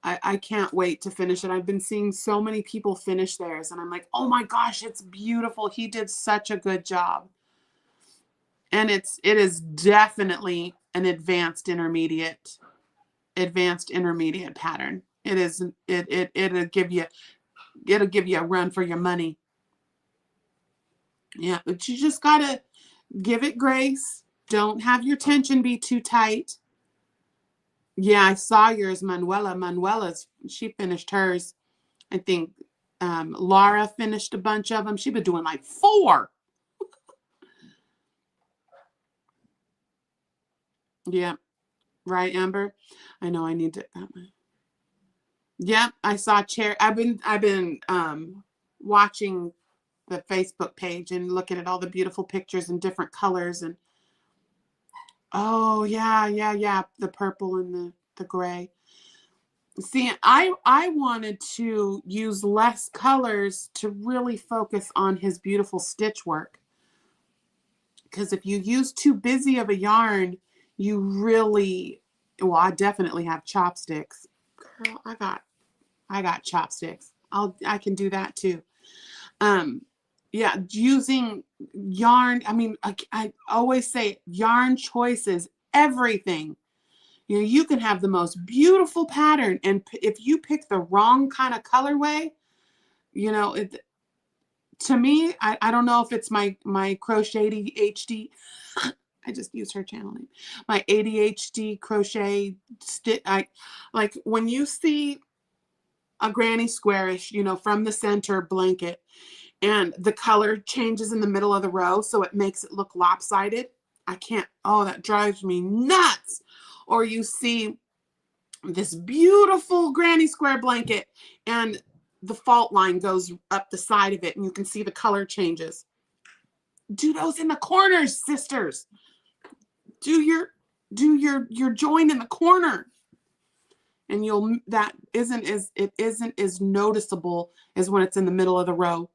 I can't wait to finish it. I've been seeing so many people finish theirs, and I'm like, oh my gosh, it's beautiful. He did such a good job. And it is definitely an advanced intermediate pattern. It'll give you a run for your money. Yeah, but you just gotta give it grace. Don't have your tension be too tight. Yeah, I saw yours, Manuela. She finished hers. I think Laura finished a bunch of them. She's been doing like 4. Yeah, right, Amber. I know I need to. Yeah, I saw chair. I've been watching the Facebook page and looking at all the beautiful pictures and different colors, and oh yeah, the purple and the gray. See, I wanted to use less colors to really focus on his beautiful stitch work, because if you use too busy of a yarn, you really, well, I definitely have chopsticks. Girl, I got chopsticks. I can do that too. Yeah, using yarn. I mean, I always say yarn choice is everything. You can have the most beautiful pattern, and if you pick the wrong kind of colorway, to me, I don't know if it's my crochet ADHD. I just used her channel name. My ADHD crochet stitch. Like when you see a granny squarish, from the center blanket, and the color changes in the middle of the row, so it makes it look lopsided. I can't. Oh, that drives me nuts. Or you see this beautiful granny square blanket, and the fault line goes up the side of it and you can see the color changes. Do those in the corners, sisters. Do your join in the corner. And it isn't as noticeable as when it's in the middle of the row.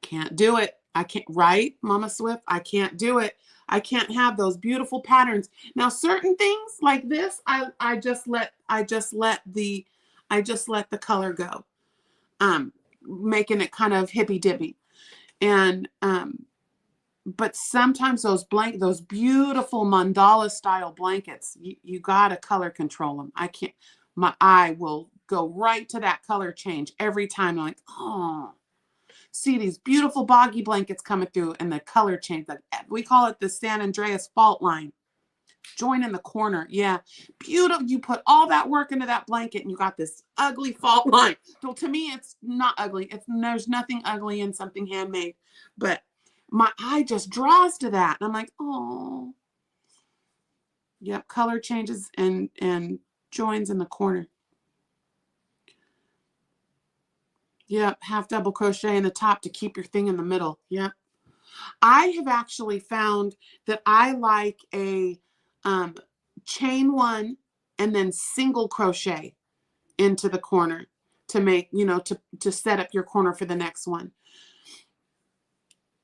Can't do it. I can't, right, Mama Swift? I can't do it. I can't have those beautiful patterns. Now, certain things like this, I just let the color go, making it kind of hippy dippy. And but sometimes those beautiful mandala style blankets, you gotta color control them. I can't. My eye will go right to that color change every time. I'm like, oh. See these beautiful boggy blankets coming through and the color change. Like we call it the San Andreas fault line. Join in the corner. Yeah. Beautiful. You put all that work into that blanket and you got this ugly fault line. So to me, it's not ugly. There's nothing ugly in something handmade, but my eye just draws to that. And I'm like, oh, yep. Color changes and joins in the corner. Yep, half double crochet in the top to keep your thing in the middle. Yep. I have actually found that I like a chain one and then single crochet into the corner to make, to set up your corner for the next one.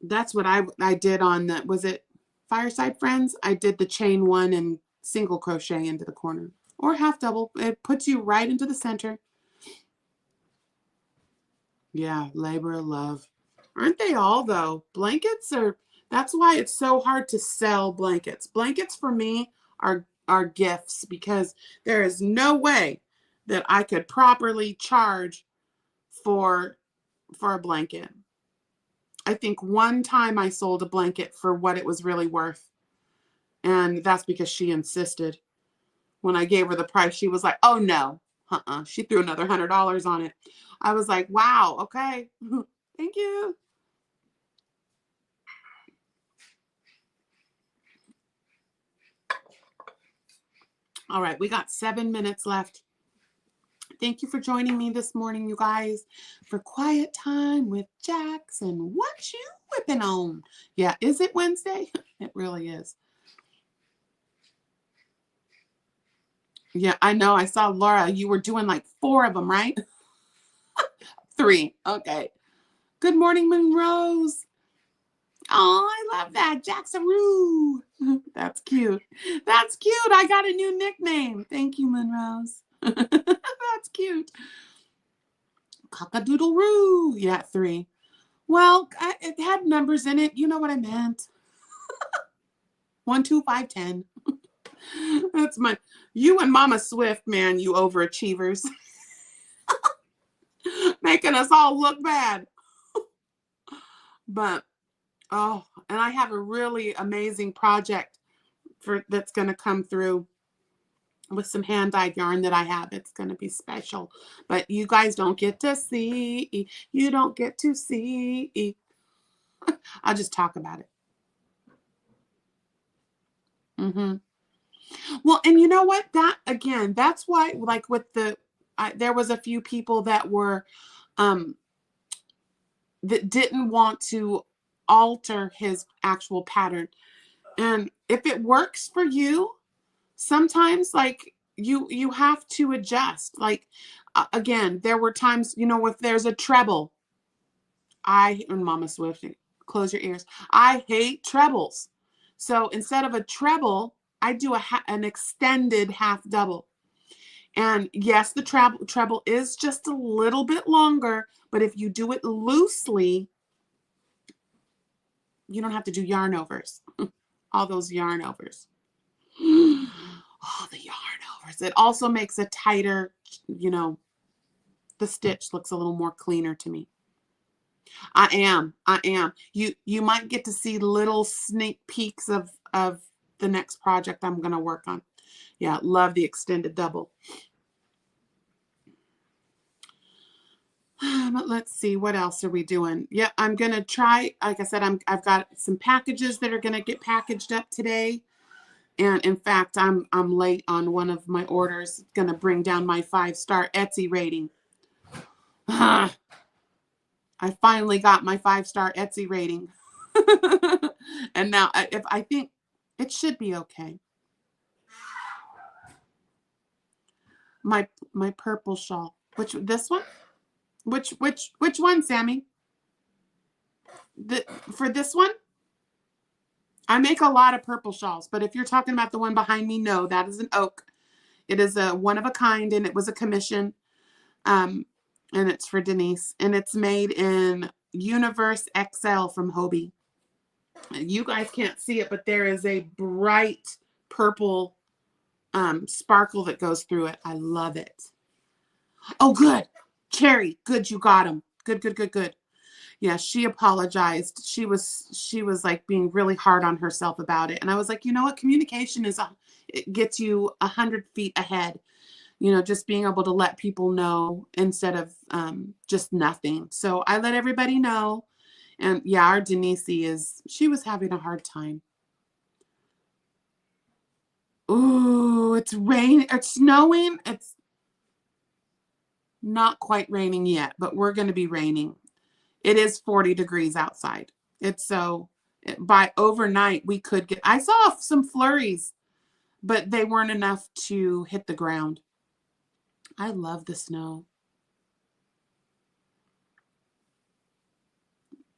That's what I did on the, was it Fireside Friends? I did the chain one and single crochet into the corner, or half double. It puts you right into the center. Yeah, labor of love. Aren't they all, though? Blankets that's why it's so hard to sell blankets. Blankets for me are gifts, because there is no way that I could properly charge for a blanket. I think one time I sold a blanket for what it was really worth. And that's because she insisted. When I gave her the price, she was like, oh no. She threw another $100 on it. I was like, wow, okay. Thank you. All right, we got 7 minutes left. Thank you for joining me this morning, you guys, for Quiet Time with Jax and What You Whipping On. Yeah, is it Wednesday? It really is. Yeah, I know. I saw Laura. You were doing like 4 of them, right? 3. Okay. Good morning, Monrose. Oh, I love that. Jacksaroo. That's cute. That's cute. I got a new nickname. Thank you, Monrose. That's cute. Cock-a-doodle-roo. Yeah, 3. Well, it had numbers in it. You know what I meant. 1, 2, 5, 10. That's you and Mama Swift, man, you overachievers. Making us all look bad. But, oh, and I have a really amazing project that's going to come through with some hand-dyed yarn that I have. It's going to be special. But you guys don't get to see. You don't get to see. I'll just talk about it. Well, and you know what? That's why, like with there was a few people that were, that didn't want to alter his actual pattern. And if it works for you, sometimes like you have to adjust. Like, again, there were times, if there's a treble, and Mama Swift, close your ears. I hate trebles. So instead of a treble, I do an extended half double. And yes, the treble is just a little bit longer, but if you do it loosely, you don't have to do yarn overs. All those yarn overs. Oh, the yarn overs. It also makes a tighter, the stitch looks a little more cleaner to me. I am. You might get to see little sneak peeks of the next project I'm going to work on. Yeah, love the extended double. But let's see, what else are we doing? Yep, I'm going to try, like I said, I've got some packages that are going to get packaged up today. And in fact, I'm late on one of my orders. Going to bring down my 5-star Etsy rating. I finally got my 5-star Etsy rating. And now I think it should be okay. My purple shawl. This one? Which one, Sammy? For this one? I make a lot of purple shawls, but if you're talking about the one behind me, no, that is an oak. It is a one of a kind, and it was a commission. And it's for Denise, and it's made in Universe XL from Hobie. You guys can't see it, but there is a bright purple sparkle that goes through it. I love it. Oh, good. Cherry, good, you got him. Good. Yeah, she apologized. She was like being really hard on herself about it. And I was like, you know what? Communication it gets you 100 feet ahead. You know, just being able to let people know instead of just nothing. So I let everybody know. And yeah, our Denise she was having a hard time. Ooh, it's raining. It's snowing. It's not quite raining yet, but we're going to be raining. It is 40 degrees outside. By overnight, I saw some flurries, but they weren't enough to hit the ground. I love the snow.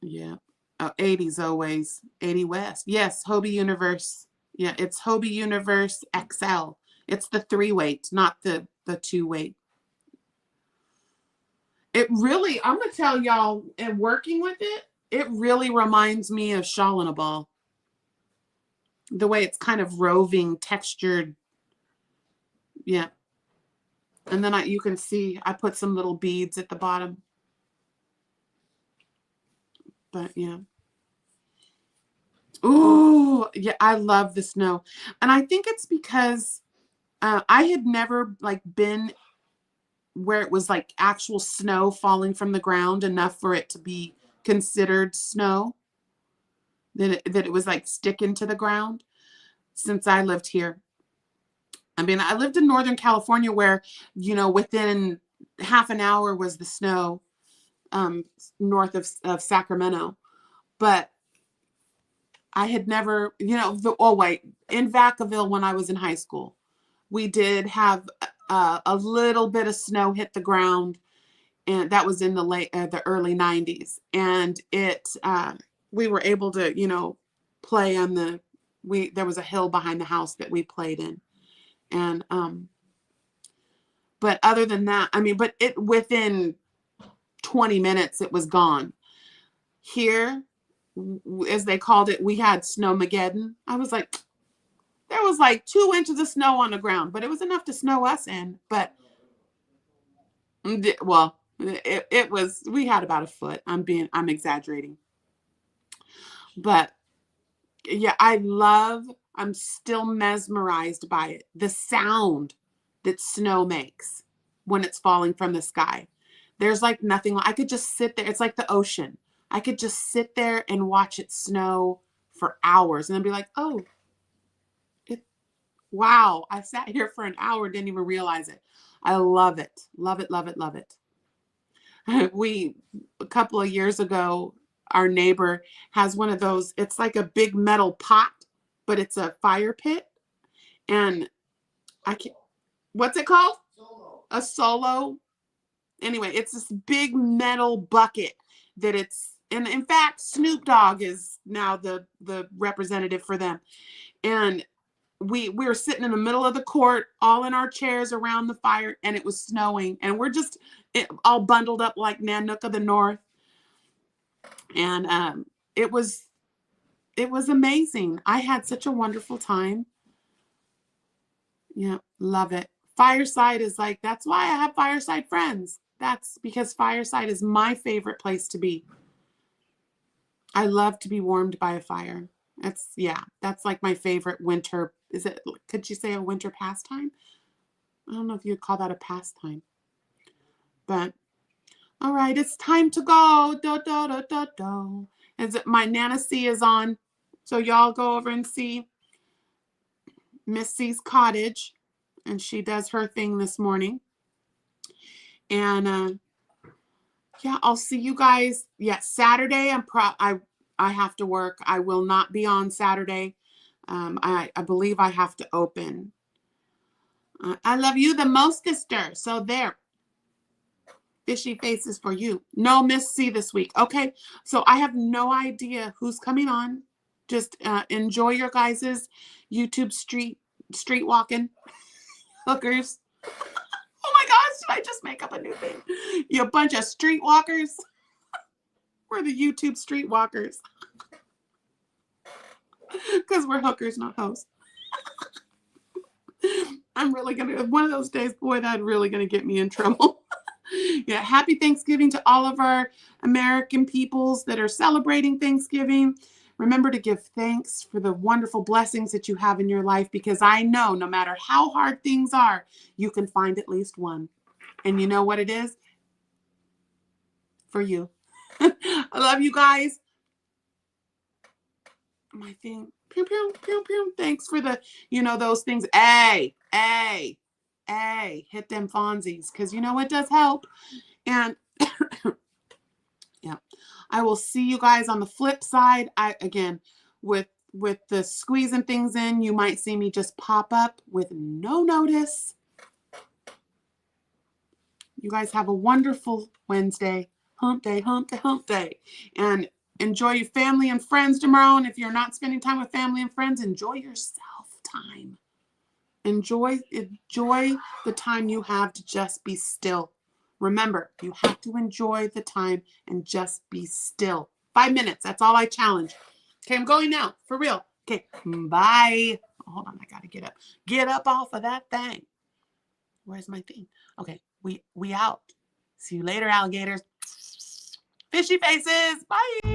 Yeah. Oh, 80s always. 80 West. Yes, Hobie Universe. Yeah, it's Hobie Universe XL. It's the 3-weight, not the 2-weight. It really, I'm going to tell y'all, and working with it, it really reminds me of Shawl and a Ball. The way it's kind of roving, textured. Yeah. And then you can see I put some little beads at the bottom. But yeah. Ooh, yeah, I love the snow. And I think it's because I had never been where it was like actual snow falling from the ground enough for it to be considered snow. That it was like sticking to the ground since I lived here. I mean, I lived in Northern California where, within half an hour was the snow north of Sacramento. But I had never, in Vacaville when I was in high school, we did have a little bit of snow hit the ground, and that was in the early 90s. And we were able to, play on there was a hill behind the house that we played in. And, but other than that, but within 20 minutes, it was gone. Here, as they called it, we had Snowmageddon. I was like, there was like 2 inches of snow on the ground, but it was enough to snow us in. But, well, it was, we had about a foot. I'm exaggerating. But yeah, I'm still mesmerized by it. The sound that snow makes when it's falling from the sky. There's like nothing. I could just sit there. It's like the ocean. I could just sit there and watch it snow for hours and then be like, oh, wow, I sat here for an hour, didn't even realize it. I love it. Love it, love it, love it. A couple of years ago, our neighbor has one of those, it's like a big metal pot, but it's a fire pit. And what's it called? Solo. A solo. Anyway, it's this big metal bucket and in fact, Snoop Dogg is now the representative for them. And we were sitting in the middle of the court, all in our chairs around the fire, and it was snowing. And we're just all bundled up like Nanook of the North. And it was amazing. I had such a wonderful time. Yeah, love it. Fireside is that's why I have fireside friends. That's because fireside is my favorite place to be. I love to be warmed by a fire. That's like my favorite winter. Could you say a winter pastime? I don't know if you'd call that a pastime. But, all right, it's time to go. Do, do, do, do, do. My Nana C is on. So y'all go over and see. Miss C's cottage, and she does her thing this morning. And yeah, I'll see you guys. Yeah, Saturday. I have to work. I will not be on Saturday. I believe I have to open. I love you the most, sister. So there. Fishy faces for you. No Miss C this week. Okay, so I have no idea who's coming on. Just enjoy your guys' YouTube street walking hookers. Oh my gosh, did I just make up a new thing? You bunch of street walkers. We're the YouTube street walkers. Because we're hookers, not hosts. I'm really gonna, one of those days, boy, that's really gonna get me in trouble. Yeah, happy Thanksgiving to all of our American peoples that are celebrating Thanksgiving. Remember to give thanks for the wonderful blessings that you have in your life, because I know no matter how hard things are, you can find at least one. And you know what it is? For you. I love you guys. My thing. Pew, pew, pew, pew. Thanks for the, those things. Hey, hit them Fonzies, because it does help. And yeah, I will see you guys on the flip side. Again, with the squeezing things in, you might see me just pop up with no notice. You guys have a wonderful Wednesday. Hump day, hump day, hump day. And enjoy your family and friends tomorrow. And if you're not spending time with family and friends, enjoy yourself time. Enjoy the time you have to just be still. Remember, you have to enjoy the time and just be still. 5 minutes. That's all I challenge. Okay, I'm going now. For real. Okay, bye. Hold on, I got to get up. Get up off of that thing. Where's my thing? Okay, we out. See you later, alligators. Fishy faces. Bye.